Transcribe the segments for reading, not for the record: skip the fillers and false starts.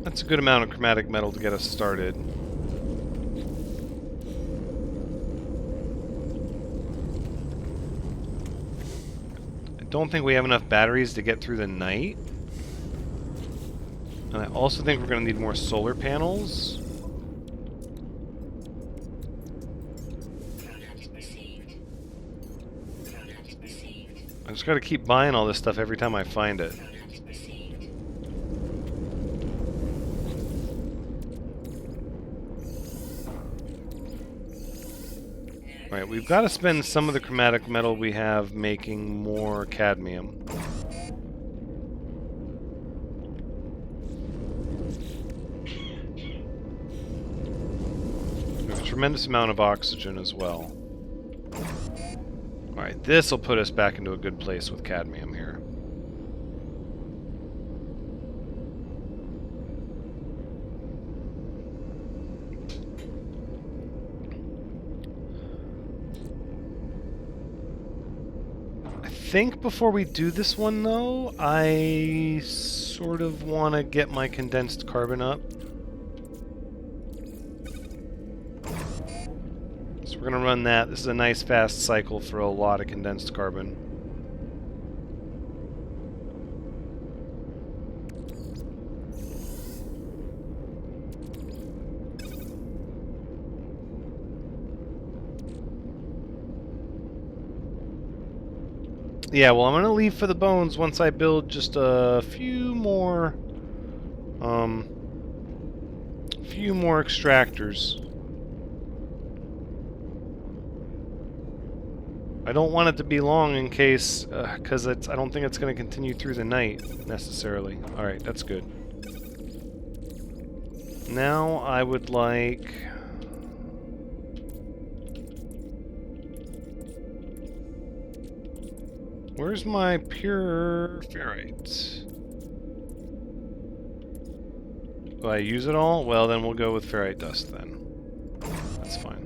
That's a good amount of chromatic metal to get us started. I don't think we have enough batteries to get through the night. And I also think we're going to need more solar panels. I just got to keep buying all this stuff every time I find it. Alright, we've got to spend some of the chromatic metal we have making more cadmium. We have a tremendous amount of oxygen as well. Alright, this will put us back into a good place with cadmium here. I think before we do this one, though, I sort of want to get my condensed carbon up. We're going to run that. This is a nice fast cycle for a lot of condensed carbon. Yeah, well, I'm going to leave for the bones once I build just a few more extractors. I don't want it to be long in case, because I don't think it's going to continue through the night, necessarily. Alright, that's good. Now I would like... Where's my pure ferrite? Do I use it all? Well, then we'll go with ferrite dust then. That's fine.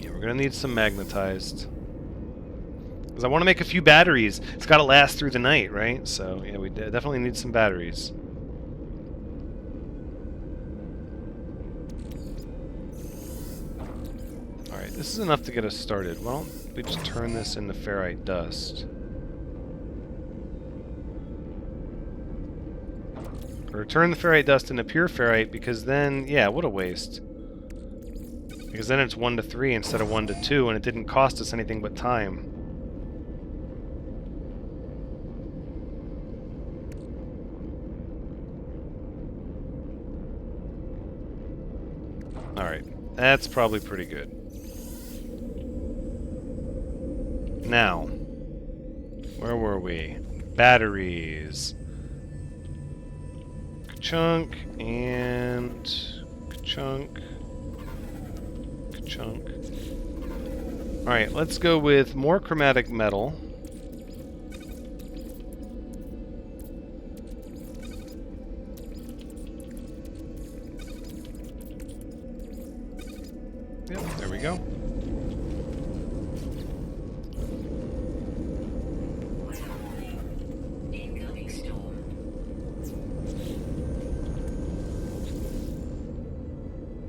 We're gonna need some magnetized. Because I want to make a few batteries. It's got to last through the night, right? So, yeah, we definitely need some batteries. Alright, this is enough to get us started. Why don't we just turn this into ferrite dust? Or turn the ferrite dust into pure ferrite, because then, yeah, what a waste. Because then it's 1 to 3 instead of 1 to 2, and it didn't cost us anything but time. Alright, that's probably pretty good. Now, where were we? Batteries. Chunk and chunk. Chunk. Alright, let's go with more chromatic metal. Yep, there we go.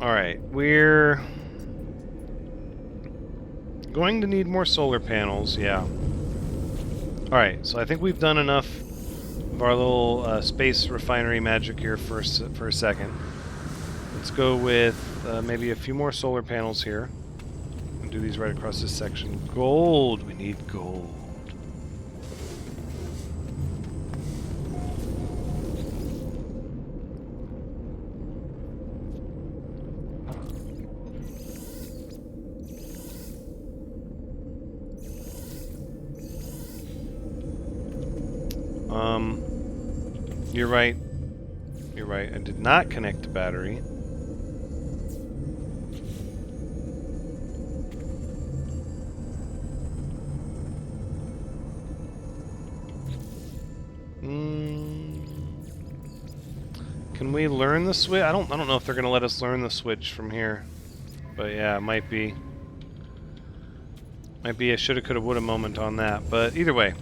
Alright, we're going to need more solar panels, yeah. Alright, so I think we've done enough of our little space refinery magic here for a second. Let's go with maybe a few more solar panels here. And do these right across this section. Gold! We need gold. You're right. You're right. I did not connect the battery. Can we learn the switch? I don't know if they're gonna let us learn the switch from here, but yeah, it might be. Might be a shoulda, coulda, woulda moment on that, but either way,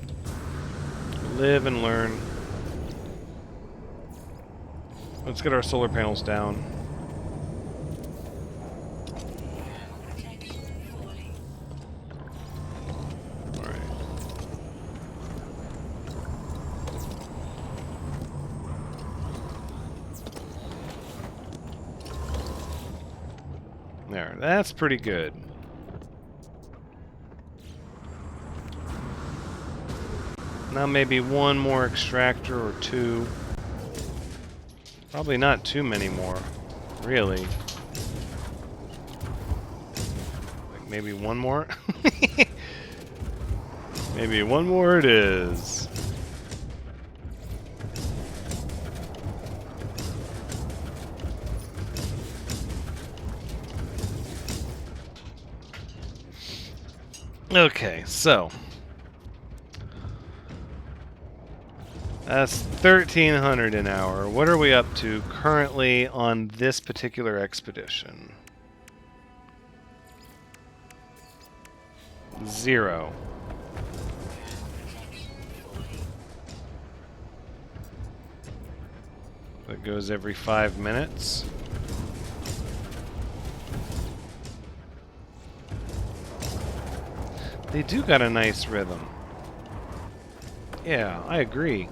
live and learn. Let's get our solar panels down. Alright. There, that's pretty good. Now maybe one more extractor or two. Probably not too many more, really. Like maybe one more? Maybe one more it is. Okay, so that's 1,300 an hour. What are we up to currently on this particular expedition? 0. That goes every 5 minutes. They do got a nice rhythm. Yeah, I agree.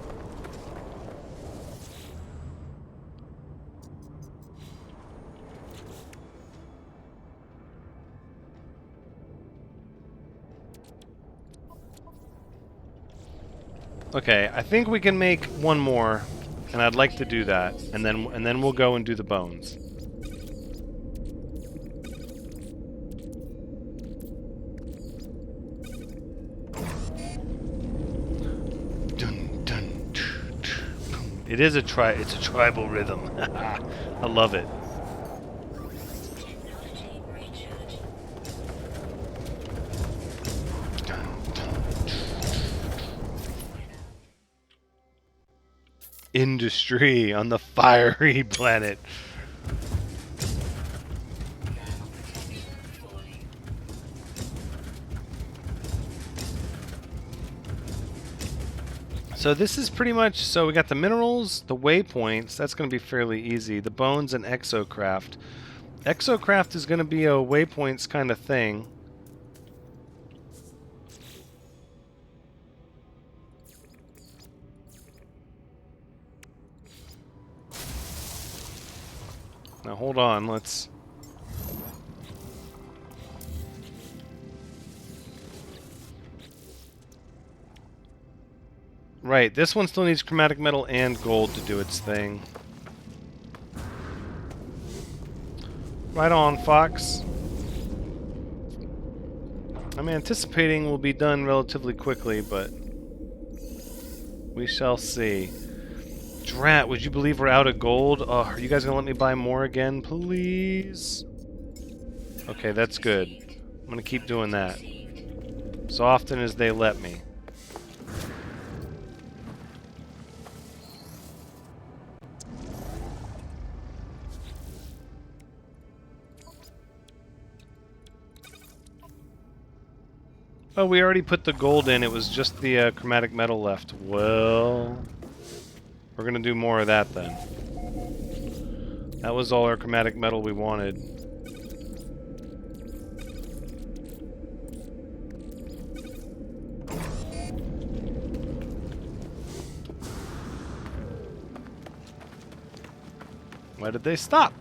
Okay, I think we can make one more, and I'd like to do that, and then we'll go and do the bones. Dun, dun, it is it's a tribal rhythm. I love it. Industry on the fiery planet. So this is pretty much, so we got the minerals, the waypoints, that's going to be fairly easy. The bones and exocraft. Exocraft is going to be a waypoints kind of thing. Now hold on, let's... Right, this one still needs chromatic metal and gold to do its thing. Right on, Fox. I'm anticipating we'll be done relatively quickly, but we shall see. Drat, would you believe we're out of gold? Oh, are you guys gonna let me buy more again, please? Okay, that's good. I'm gonna keep doing that. So often as they let me. Oh, we already put the gold in. It was just the chromatic metal left. Well, we're gonna do more of that then. That was all our chromatic metal we wanted. Why did they stop?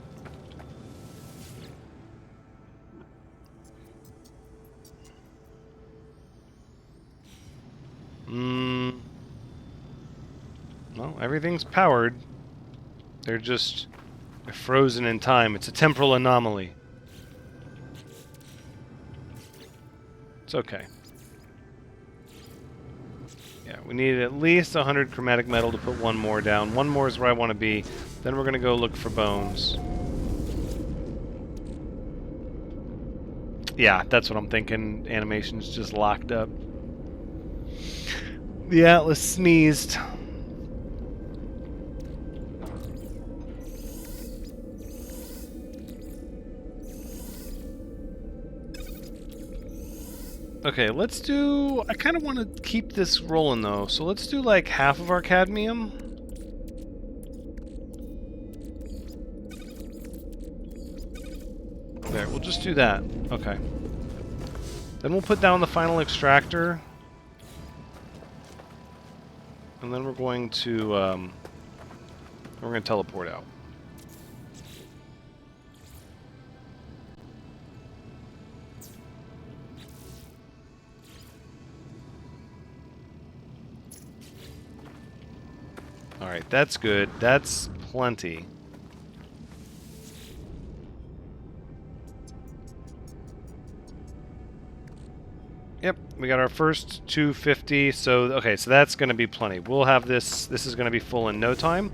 Well, everything's powered. They're frozen in time. It's a temporal anomaly. It's okay. Yeah, we need at least 100 chromatic metal to put one more down. One more is where I want to be. Then we're going to go look for bones. Yeah, that's what I'm thinking. Animation's just locked up. The Atlas sneezed. Okay, let's do... I kind of want to keep this rolling, though. So let's do, like, half of our cadmium. There, we'll just do that. Okay. Then we'll put down the final extractor. And then we're going to teleport out. Alright, that's good. That's plenty. Yep, we got our first 250, so, okay, so that's going to be plenty. We'll have this, this is going to be full in no time.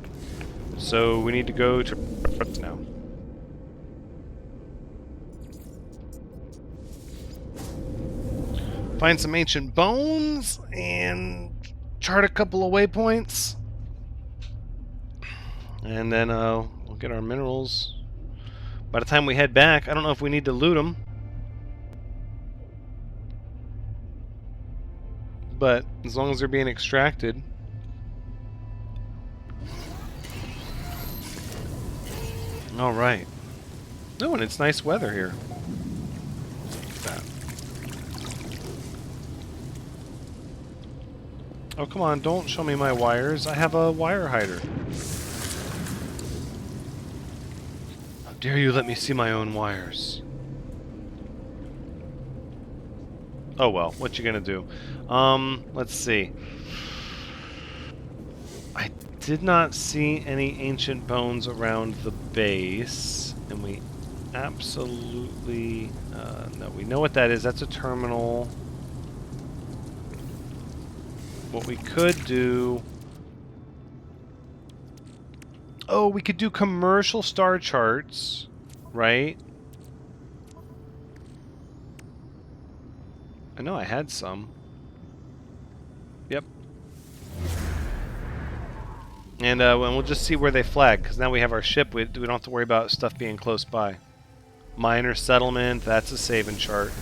So we need to go to now. Find some ancient bones and chart a couple of waypoints. And then we'll get our minerals. By the time we head back, I don't know if we need to loot them. But as long as they're being extracted. Alright. Oh, and it's nice weather here. Look at that. Oh, come on, don't show me my wires. I have a wire hider. How dare you let me see my own wires? Oh well, what you gonna do? Let's see. I did not see any ancient bones around the base, and we absolutely... no, we know what that is. That's a terminal. What we could do... Oh, we could do commercial star charts, right? I know I had some. Yep. And we'll just see where they flag, because now we have our ship. We don't have to worry about stuff being close by. Minor settlement, that's a saving chart.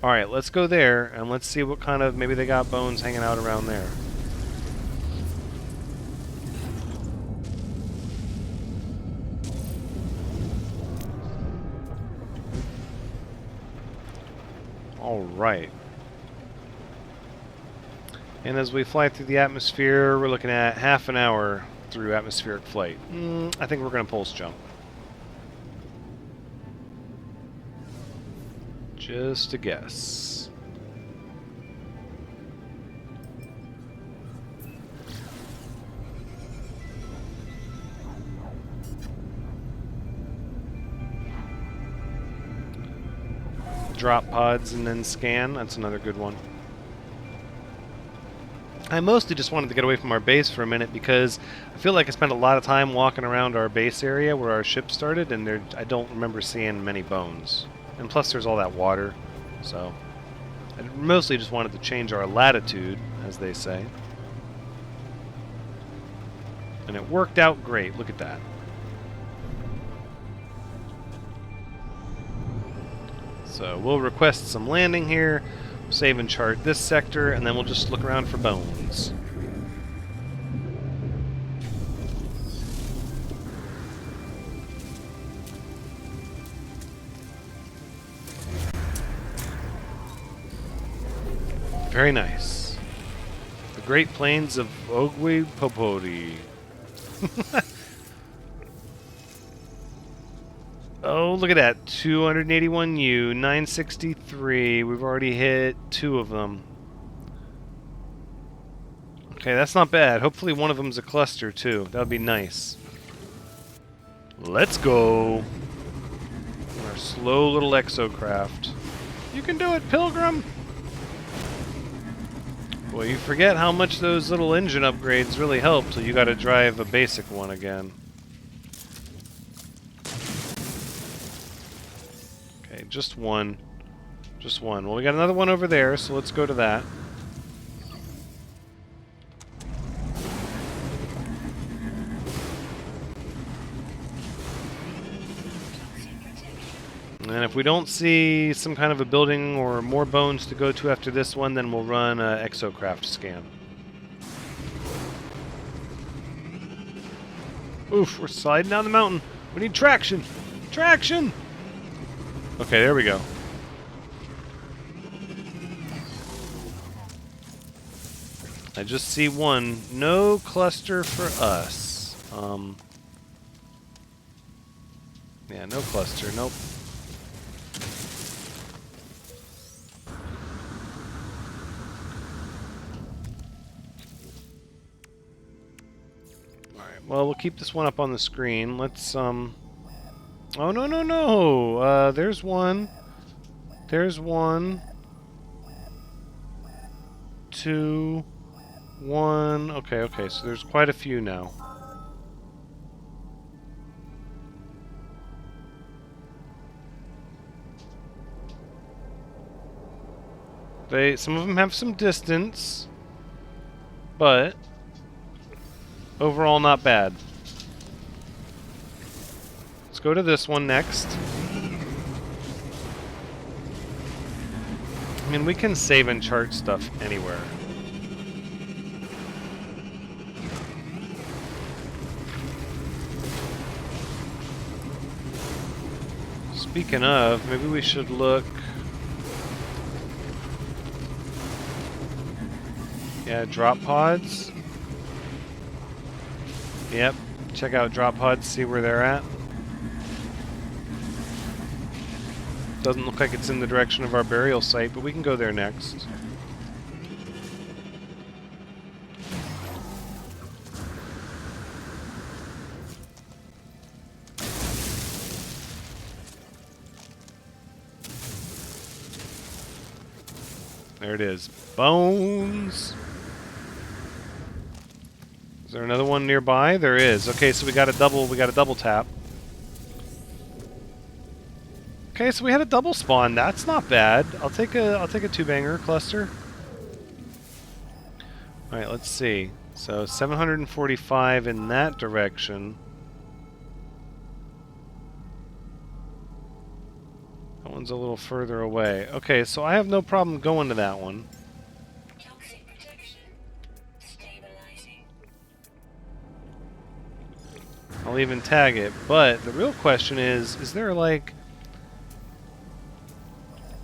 Alright, let's go there, and let's see what kind of... Maybe they got bones hanging out around there. Alright. And as we fly through the atmosphere, we're looking at half an hour through atmospheric flight. I think we're going to pulse jump. Just a guess. Drop pods and then scan. That's another good one. I mostly just wanted to get away from our base for a minute because I feel like I spent a lot of time walking around our base area where our ship started, and I don't remember seeing many bones. And plus there's all that water, so I mostly just wanted to change our latitude, as they say. And it worked out great. Look at that. So we'll request some landing here, save and chart this sector, and then we'll just look around for bones. Very nice. The Great Plains of Ogwe-Popodi. Oh, look at that. 281U, 963. We've already hit 2 of them. Okay, that's not bad. Hopefully one of them's a cluster, too. That would be nice. Let's go. Our slow little exocraft. You can do it, Pilgrim! Well, you forget how much those little engine upgrades really help till you gotta drive a basic one again. Okay, just one. Just one. Well, we got another one over there, so let's go to that. And if we don't see some kind of a building or more bones to go to after this one, then we'll run a exocraft scan. Oof, we're sliding down the mountain. We need traction. Traction! Okay, there we go. I just see one. No cluster for us. Yeah, no cluster. Nope. Alright, well, we'll keep this one up on the screen. Let's, Oh, no, no, no! There's one. There's one. 2... 1... Okay, so there's quite a few now. Some of them have some distance, but overall not bad. Let's go to this one next. I mean, we can save and chart stuff anywhere. Speaking of, maybe we should look... Yeah, drop pods. Yep, check out drop pods, see where they're at. Doesn't look like it's in the direction of our burial site, but we can go there next. There it is. Bones! Is there another one nearby? There is. Okay, so we got a double tap. Okay, so we had a double spawn. That's not bad. I'll take a two-banger cluster. Alright, let's see. So 745 in that direction. That one's a little further away. Okay, so I have no problem going to that one. Toxic protection. Stabilizing. I'll even tag it, but the real question is there like...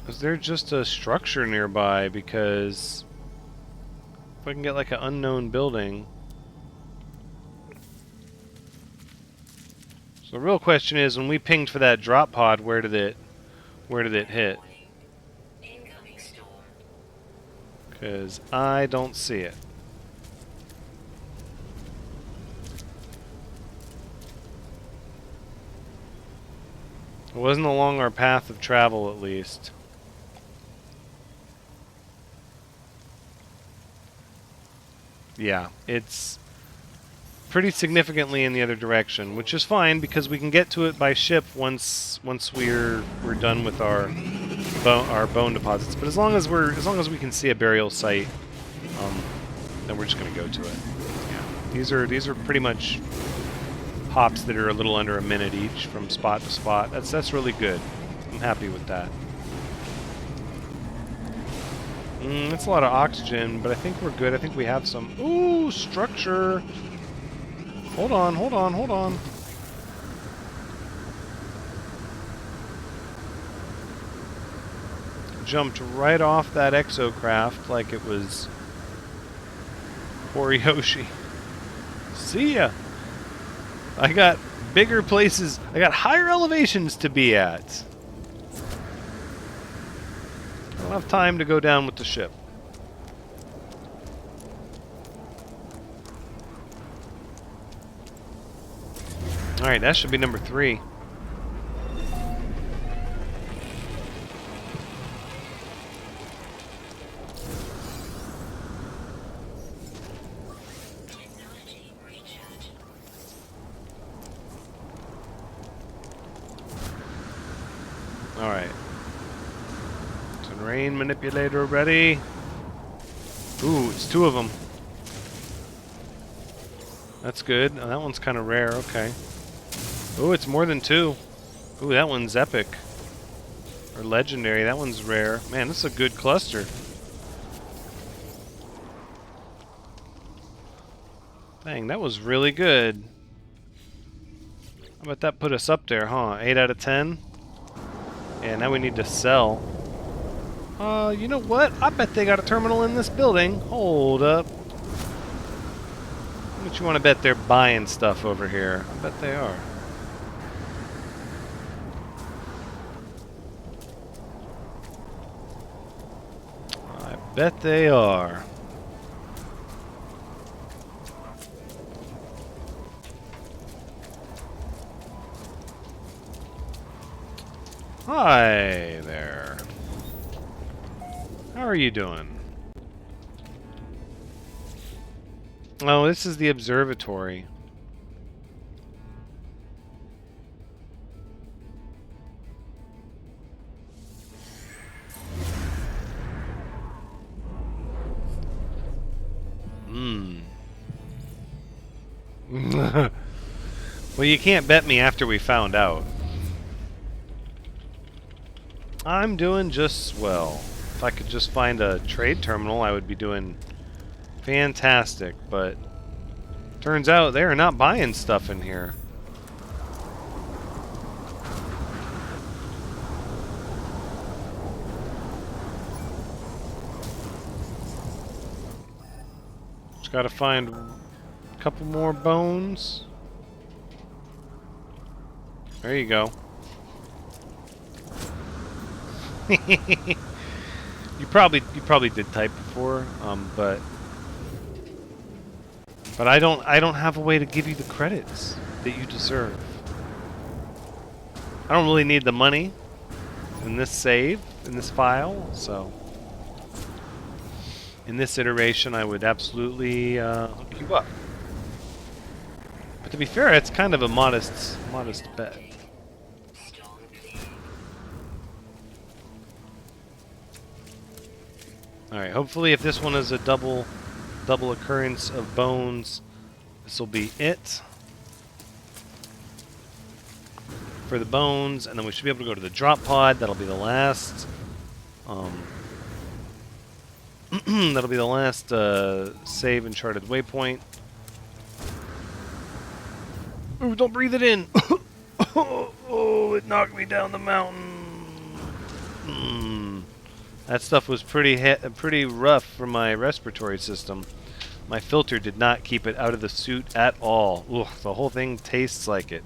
Is there just a structure nearby? Because if I can get like an unknown building... So the real question is, when we pinged for that drop pod, where did it hit? Incoming storm. Because I don't see it. It wasn't along our path of travel, at least. Yeah, it's pretty significantly in the other direction, which is fine because we can get to it by ship once we're done with our bone deposits. But as long as we can see a burial site, then we're just gonna go to it. Yeah, these are pretty much hops that are a little under a minute each from spot to spot. That's really good. I'm happy with that. That's a lot of oxygen, but I think we're good. I think we have some... Ooh, structure! Hold on. Jumped right off that exocraft like it was poor Yoshi. See ya! I got bigger places, I got higher elevations to be at. I don't have time to go down with the ship. Alright, that should be number 3. Technology recharge. Alright. Terrain manipulator ready. Ooh, it's 2 of them. That's good. Oh, that one's kind of rare. Okay. Ooh, it's more than 2. Ooh, that one's epic. Or legendary. That one's rare. Man, this is a good cluster. Dang, that was really good. How about that put us up there, huh? 8 out of 10? Yeah, now we need to sell. You know what? I bet they got a terminal in this building. Hold up. How much you want to bet they're buying stuff over here? I bet they are. I bet they are. Hi there. How are you doing? Oh, this is the observatory. Well, you can't bet me after we found out. I'm doing just swell. If I could just find a trade terminal, I would be doing fantastic, but turns out they are not buying stuff in here. Just gotta find a couple more bones. There you go. You probably did type before, but I don't have a way to give you the credits that you deserve. I don't really need the money in this save, in this file, so in this iteration I would absolutely hook you up. But to be fair, it's kind of a modest bet. Alright, hopefully if this one is a double occurrence of bones, this will be it for the bones, and then we should be able to go to the drop pod. That'll be the last that'll be the last save and charted waypoint. Ooh, don't breathe it in. Oh, it knocked me down the mountain. That stuff was pretty rough for my respiratory system. My filter did not keep it out of the suit at all. Ugh, the whole thing tastes like it.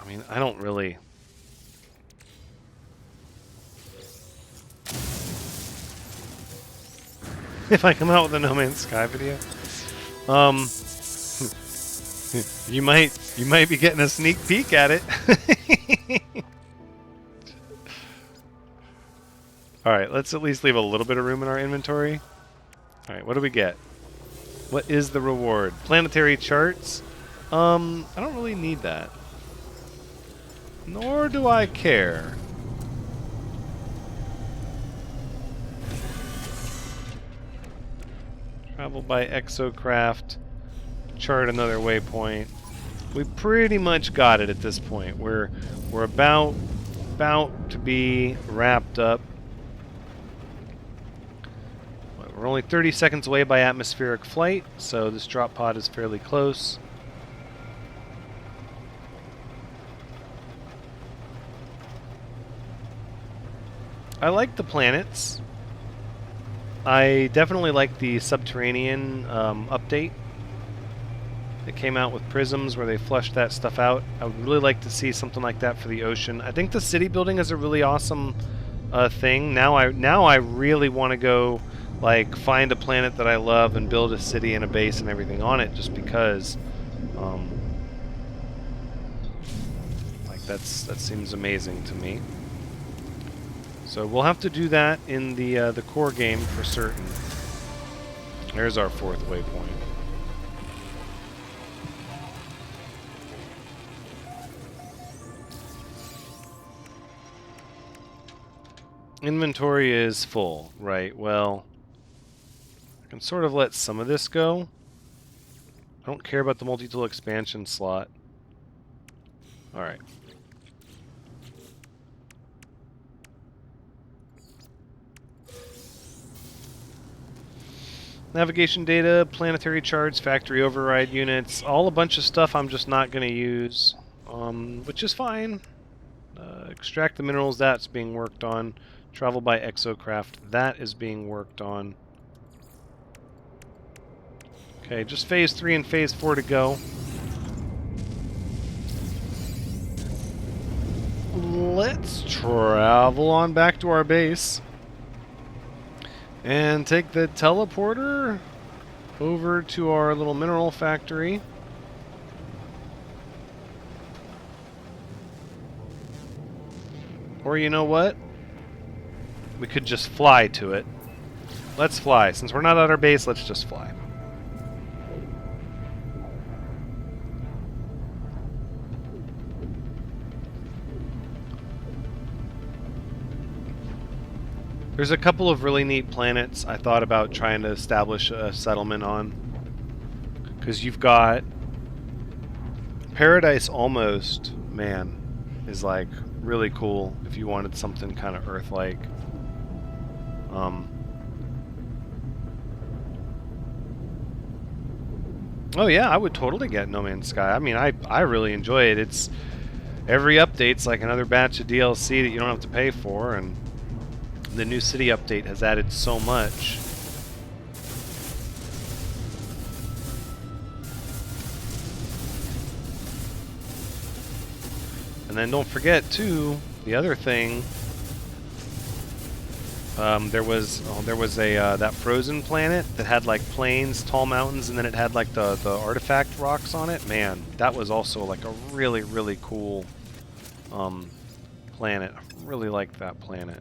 I mean, I don't really... If I come out with a No Man's Sky video, you might be getting a sneak peek at it. All right, let's at least leave a little bit of room in our inventory. All right, what do we get? What is the reward? Planetary charts? I don't really need that. Nor do I care. Travel by exocraft. Chart another waypoint. We pretty much got it at this point. We're about to be wrapped up. We're only 30 seconds away by atmospheric flight, so this drop pod is fairly close. I like the planets. I definitely like the subterranean update that came out with prisms where they flushed that stuff out. I would really like to see something like that for the ocean. I think the city building is a really awesome thing. Now I really want to go like find a planet that I love and build a city and a base and everything on it, just because like that seems amazing to me. So we'll have to do that in the core game for certain. There's our fourth waypoint. Inventory is full, right? Well, can sort of let some of this go. I don't care about the multi-tool expansion slot. Alright. Navigation data, planetary charts, factory override units, all a bunch of stuff I'm just not going to use, which is fine. Extract the minerals, that's being worked on. Travel by exocraft, that is being worked on. Okay, just phase 3 and phase 4 to go. Let's travel on back to our base. And take the teleporter over to our little mineral factory. Or you know what? We could just fly to it. Let's fly. Since we're not at our base, let's just fly. There's a couple of really neat planets I thought about trying to establish a settlement on. Because you've got Paradise Almost, man, is like really cool if you wanted something kind of Earth-like. Oh yeah, I would totally get No Man's Sky. I mean, I really enjoy it. It's every update's like another batch of DLC that you don't have to pay for, and the new city update has added so much. And then don't forget too, the other thing. There was a that frozen planet that had like plains, tall mountains, and then it had like the artifact rocks on it. Man, that was also like a really cool planet. I really liked that planet.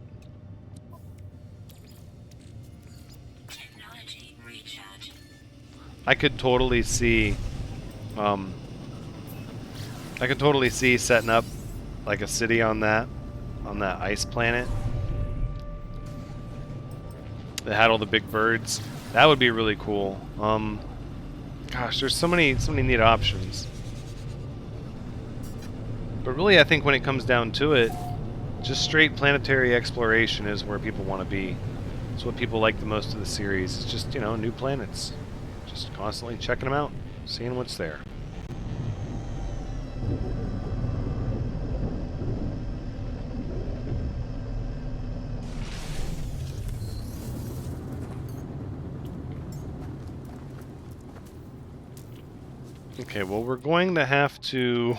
Technology recharge. I could totally see setting up like a city on that ice planet that had all the big birds. That would be really cool. Gosh, there's so many neat options. But really, I think when it comes down to it, just straight planetary exploration is where people want to be. It's what people like the most of the series. It's just, you know, new planets. Just constantly checking them out, seeing what's there. Okay, well, we're going to have to...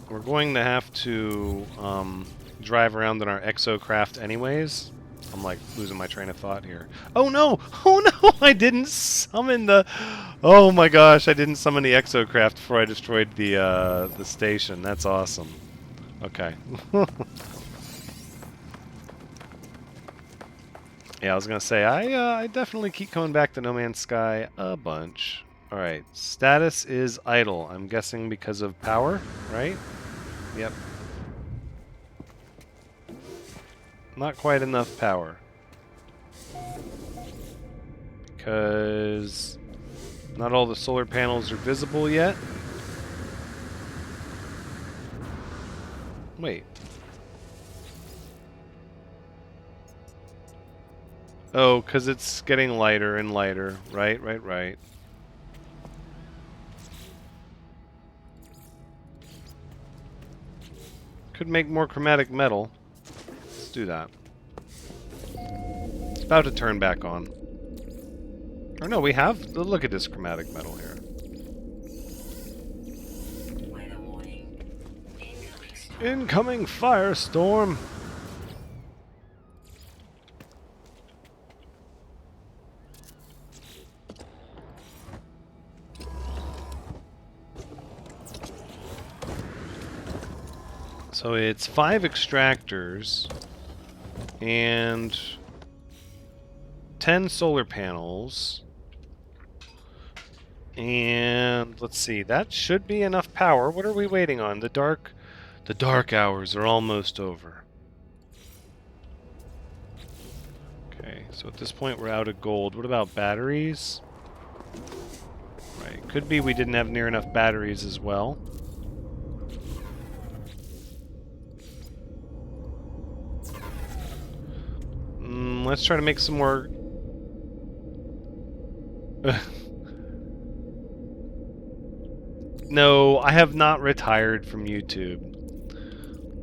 We're going to have to drive around in our exocraft anyways. I'm like losing my train of thought here. Oh no! Oh no! I didn't summon the... Oh my gosh, I didn't summon the exocraft before I destroyed the station. That's awesome. Okay. Yeah, I was gonna say, I definitely keep coming back to No Man's Sky a bunch. Alright, status is idle. I'm guessing because of power, right? Yep. Not quite enough power. Because not all the solar panels are visible yet. Wait. Oh, because it's getting lighter and lighter. Right. Could make more chromatic metal. Let's do that. It's about to turn back on. Or no, we have... Look at this chromatic metal here. Weather warning. Incoming firestorm! So it's 5 extractors and 10 solar panels. And let's see, that should be enough power. What are we waiting on? The dark The dark hours are almost over. Okay, so at this point we're out of gold. What about batteries? Right, could be we didn't have near enough batteries as well. Let's try to make some more... No, I have not retired from YouTube.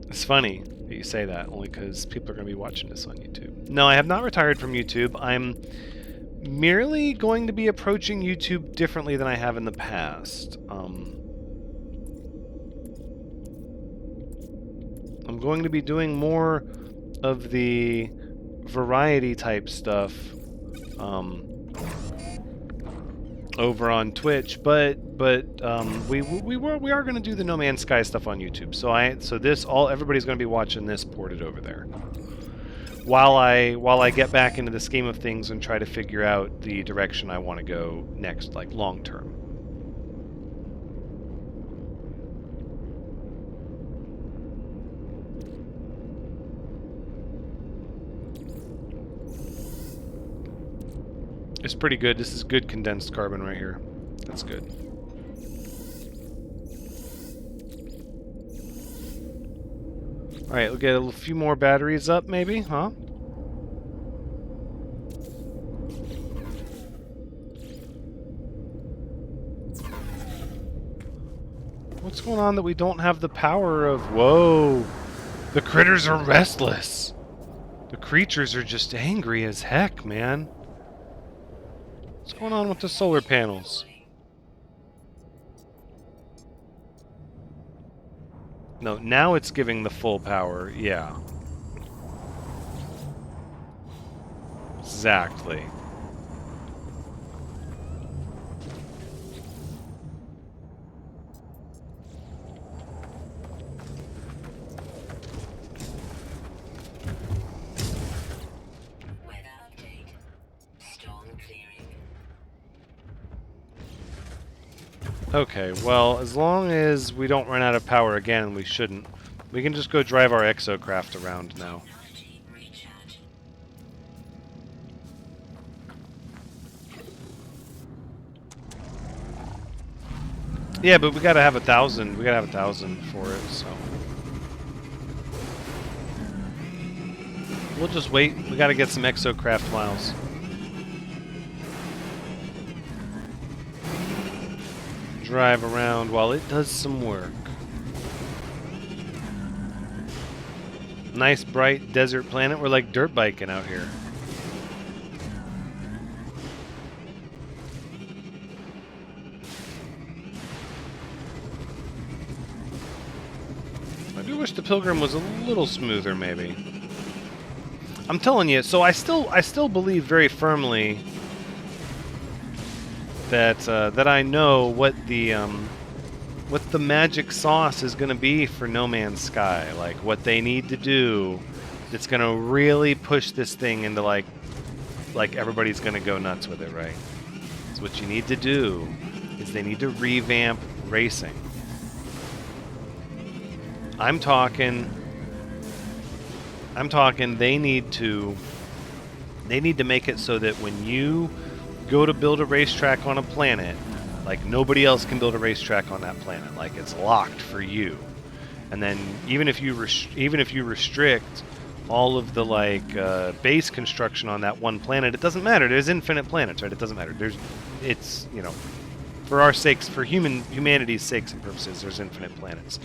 It's funny that you say that, only because people are going to be watching this on YouTube. No, I have not retired from YouTube. I'm merely going to be approaching YouTube differently than I have in the past. I'm going to be doing more of the variety type stuff over on Twitch, but we are going to do the No Man's Sky stuff on YouTube. So everybody's going to be watching this ported over there. While I get back into the scheme of things and try to figure out the direction I want to go next, like long term. It's pretty good. This is good condensed carbon right here. That's good. Alright, we'll get a few more batteries up, maybe, huh? What's going on that we don't have the power of... Whoa! The critters are restless! The creatures are just angry as heck, man. What's going on with the solar panels? No, now it's giving the full power, yeah. Exactly. Okay, well, as long as we don't run out of power again, and we shouldn't, we can just go drive our exocraft around now. Yeah, but we gotta have 1,000. We gotta have 1,000 for it, so... We'll just wait. We gotta get some exocraft miles. Drive around while it does some work. Nice bright desert planet. We're like dirt biking out here. I do wish the Pilgrim was a little smoother, maybe. I'm telling you, so I still believe very firmly that I know what the magic sauce is going to be for No Man's Sky, like what they need to do that's going to really push this thing into like everybody's going to go nuts with it, right? So what you need to do is they need to revamp racing. I'm talking they need to make it so that when you go to build a racetrack on a planet, like nobody else can build a racetrack on that planet. Like it's locked for you. And then even if you restrict all of the base construction on that one planet, it doesn't matter. There's infinite planets, right? It doesn't matter. It's for our sakes, for humanity's sakes and purposes, there's infinite planets.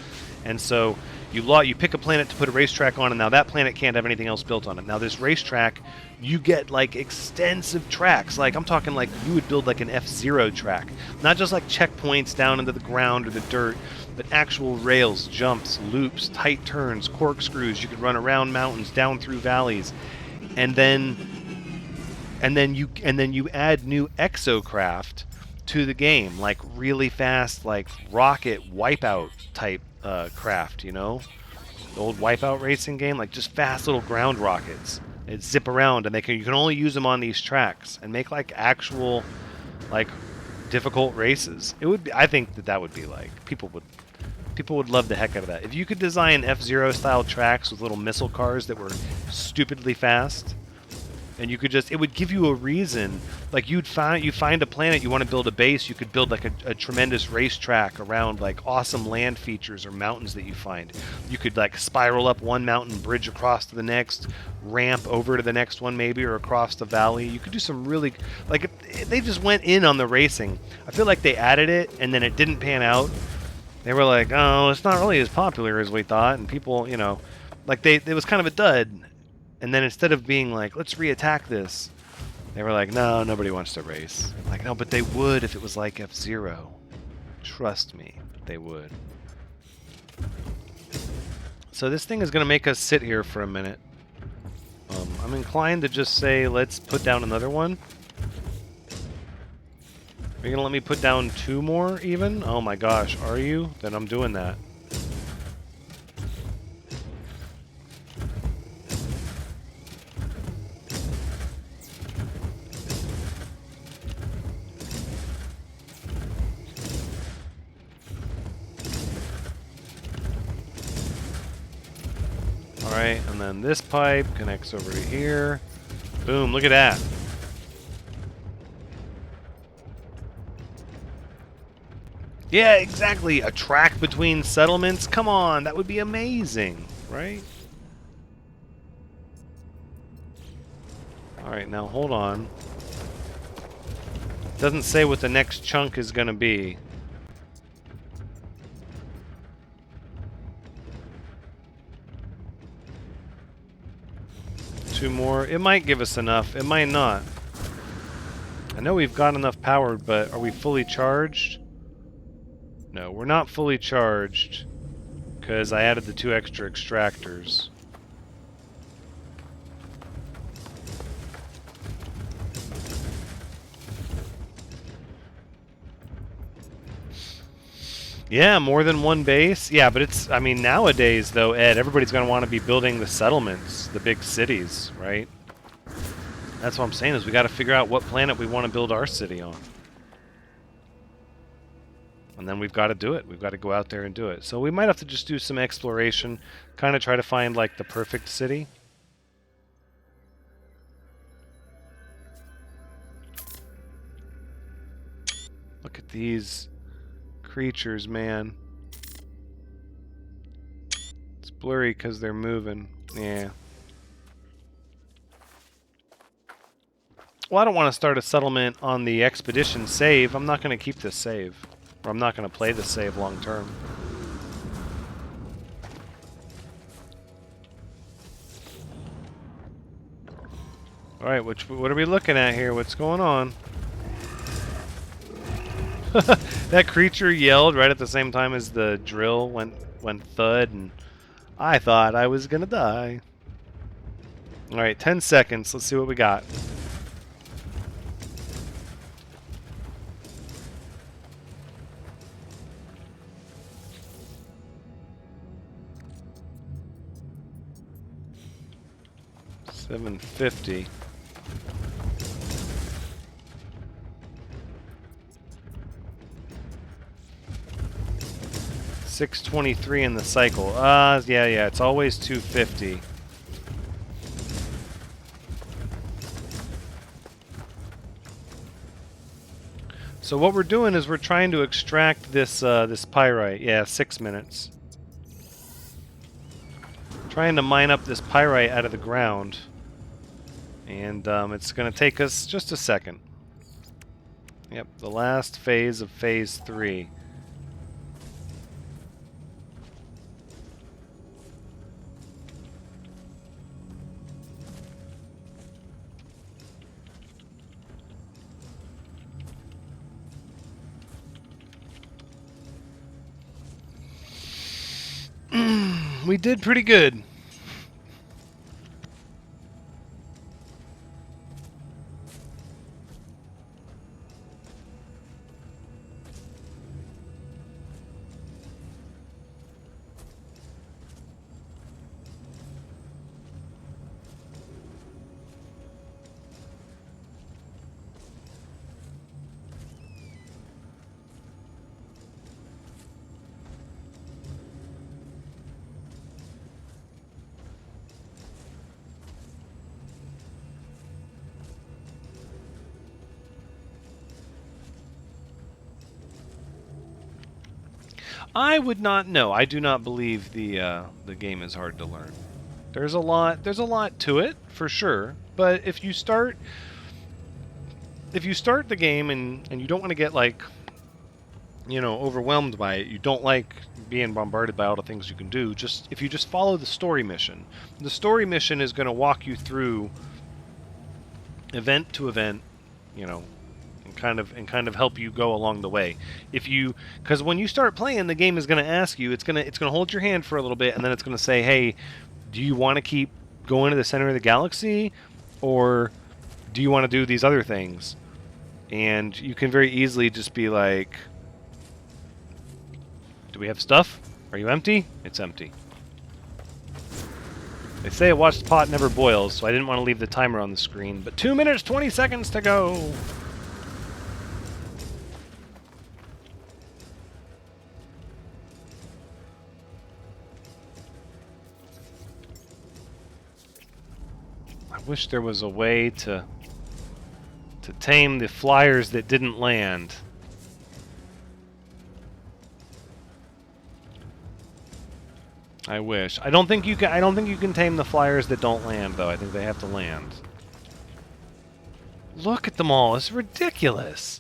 And so you pick a planet to put a racetrack on, and now that planet can't have anything else built on it. Now this racetrack, you get like extensive tracks. Like I'm talking like you would build like an F-Zero track, not just like checkpoints down into the ground or the dirt, but actual rails, jumps, loops, tight turns, corkscrews. You could run around mountains, down through valleys, and then you add new exocraft to the game, like really fast, like rocket wipeout type craft, the old Wipeout racing game, like just fast little ground rockets. It zip around, and you can only use them on these tracks, and make like actual, like difficult races. It would be, I think that would be like people would People would love the heck out of that. If you could design F-Zero style tracks with little missile cars that were stupidly fast, and you could just, it would give you a reason. Like you find a planet, you want to build a base, you could build like a tremendous racetrack around like awesome land features or mountains that you find. You could like spiral up one mountain, bridge across to the next, ramp over to the next one maybe, or across the valley. You could do some really, like they just went in on the racing. I feel like they added it and then it didn't pan out. They were like, oh, it's not really as popular as we thought, and people, you know, like it was kind of a dud. And then instead of being like, let's reattack this, they were like, no, nobody wants to race. Like, no, but they would if it was like F-Zero. Trust me, they would. So this thing is going to make us sit here for a minute. I'm inclined to just say, let's put down another one. Are you going to let me put down 2 more even? Oh my gosh, are you? Then I'm doing that. Alright, and then this pipe connects over to here. Boom, look at that. Yeah, exactly. A track between settlements? Come on, that would be amazing, right? Alright, now hold on. Doesn't say what the next chunk is going to be. Two more. It might give us enough. It might not. I know we've got enough power, but are we fully charged? No, we're not fully charged because I added the 2 extra extractors. Yeah, more than one base. Yeah, but it's, I mean, nowadays, though, Ed, everybody's going to want to be building the settlements, the big cities, right? That's what I'm saying, is we got to figure out what planet we want to build our city on. And then we've got to do it. We've got to go out there and do it. So we might have to just do some exploration, kind of try to find, like, the perfect city. Look at these creatures, man. It's blurry because they're moving. Yeah. Well, I don't want to start a settlement on the expedition save. I'm not going to keep this save. Or I'm not going to play this save long term. Alright, what are we looking at here? What's going on? That creature yelled right at the same time as the drill went thud, and I thought I was gonna die. Alright, 10 seconds. Let's see what we got. $750. 623 in the cycle. Yeah, it's always 250. So what we're doing is we're trying to extract this this pyrite. Yeah, 6 minutes. Trying to mine up this pyrite out of the ground. And it's going to take us just a second. Yep, the last phase of phase 3. We did pretty good. I would not know. I do not believe the game is hard to learn. There's a lot to it for sure. But if you start the game and you don't want to get like, you know, overwhelmed by it, you don't like being bombarded by all the things you can do, if you just follow the story mission. The story mission is going to walk you through event to event, you know, and kind of help you go along the way. Because when you start playing, the game is going to ask you, it's going to hold your hand for a little bit, and then it's going to say, hey, do you want to keep going to the center of the galaxy, or do you want to do these other things? And you can very easily just be like, do we have stuff? Are you empty? It's empty. They say a watched pot never boils, so I didn't want to leave the timer on the screen, but 2 minutes, 20 seconds to go! I wish there was a way to tame the flyers that didn't land. I wish. I don't think you can tame the flyers that don't land, though. I think they have to land. Look at them all. It's ridiculous.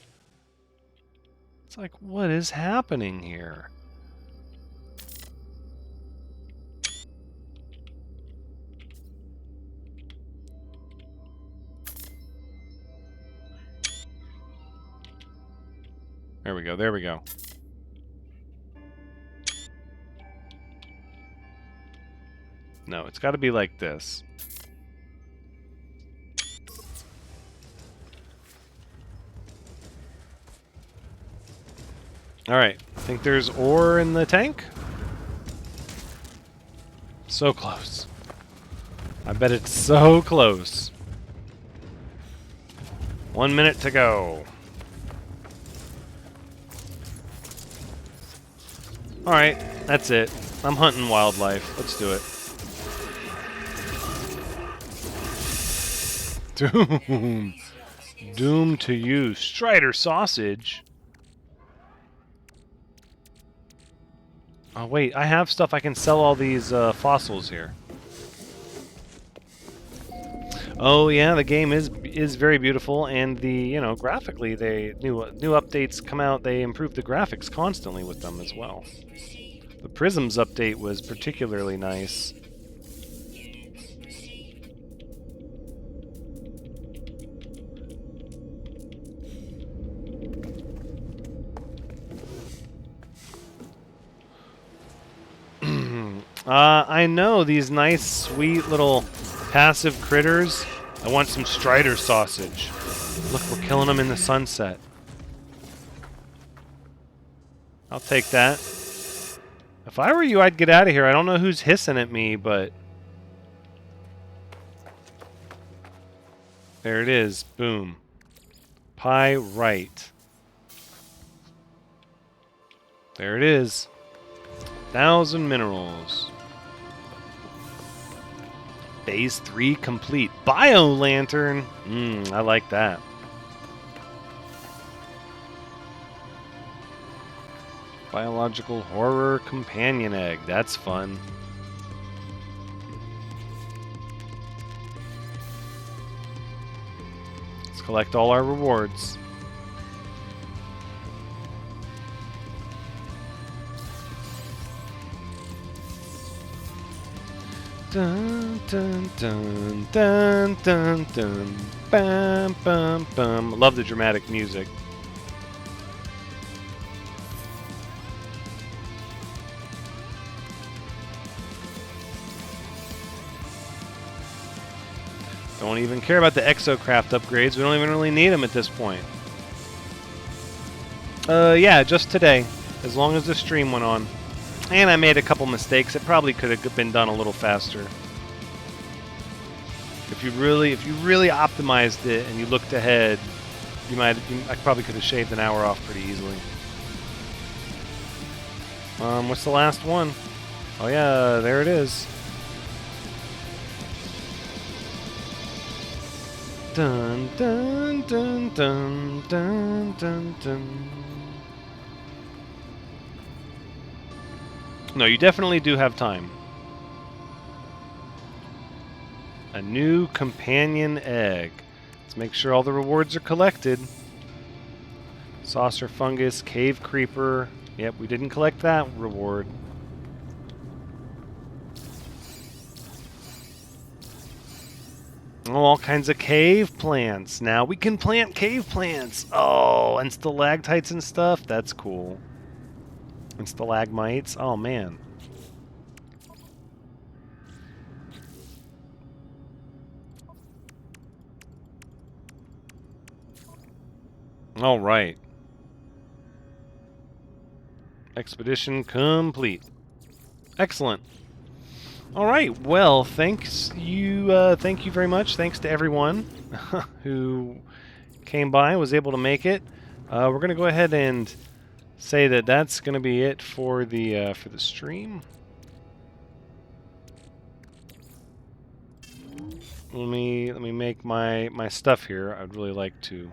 It's like, what is happening here? There we go. There we go. No, it's got to be like this. Alright, I think there's ore in the tank. So close. I bet it's so close. 1 minute to go. Alright, that's it. I'm hunting wildlife. Let's do it. Doom. Doom to you. Strider sausage. Oh, wait. I have stuff. I can sell all these fossils here. Oh, yeah. The game is very beautiful. And the, graphically, new updates come out. They improve the graphics constantly with them as well. The Prisms update was particularly nice. I know, these nice, sweet little passive critters. I want some Strider sausage. Look, we're killing them in the sunset. I'll take that. If I were you, I'd get out of here. I don't know who's hissing at me, but... there it is. Boom. Pyrite. There it is. 1,000 minerals. Phase 3 complete. Bio-lantern. I like that. Biological horror companion egg. That's fun. Let's collect all our rewards. Dun dun dun dun dun dun. Bam bam bam. Love the dramatic music. Don't even care about the exocraft upgrades. We don't even really need them at this point. Yeah, just today. As long as the stream went on. And I made a couple mistakes. It probably could have been done a little faster. If you really optimized it and you looked ahead, I probably could have shaved an hour off pretty easily. What's the last one? Oh yeah, there it is. Dun dun dun dun dun dun dun. No, you definitely do have time. A new companion egg. Let's make sure all the rewards are collected. Saucer fungus, cave creeper. Yep, we didn't collect that reward. Oh, all kinds of cave plants. Now we can plant cave plants. Oh, and stalactites and stuff. That's cool. And stalagmites. Oh, man. All right. Expedition complete. Excellent. All right. Well, thank you very much. Thanks to everyone who came by, was able to make it. We're gonna go ahead and say that that's gonna be it for the stream. Let me make my stuff here. I'd really like to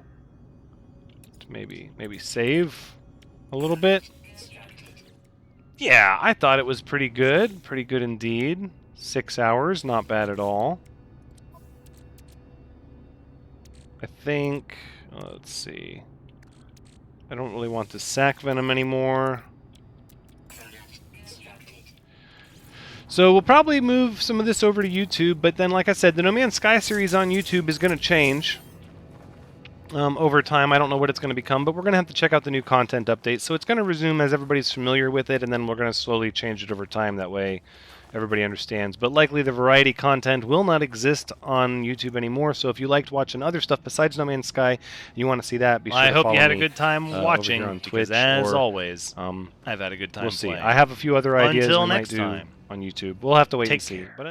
maybe save a little bit. Yeah, I thought it was pretty good. Pretty good indeed. 6 hours, not bad at all. I think, let's see. I don't really want the sac venom anymore. So we'll probably move some of this over to YouTube, but then, like I said, the No Man's Sky series on YouTube is going to change over time. I don't know what it's going to become, but we're going to have to check out the new content updates. So it's going to resume as everybody's familiar with it, and then we're going to slowly change it over time. That way everybody understands. But likely the variety content will not exist on YouTube anymore. So if you liked watching other stuff besides No Man's Sky, you want to see that, be sure to follow me. I hope you had a good time watching, on Twitch, because as or, always, I've had a good time we'll see. playing. I have a few other ideas Until we next might do time. on YouTube. We'll have to wait Take and see. care. But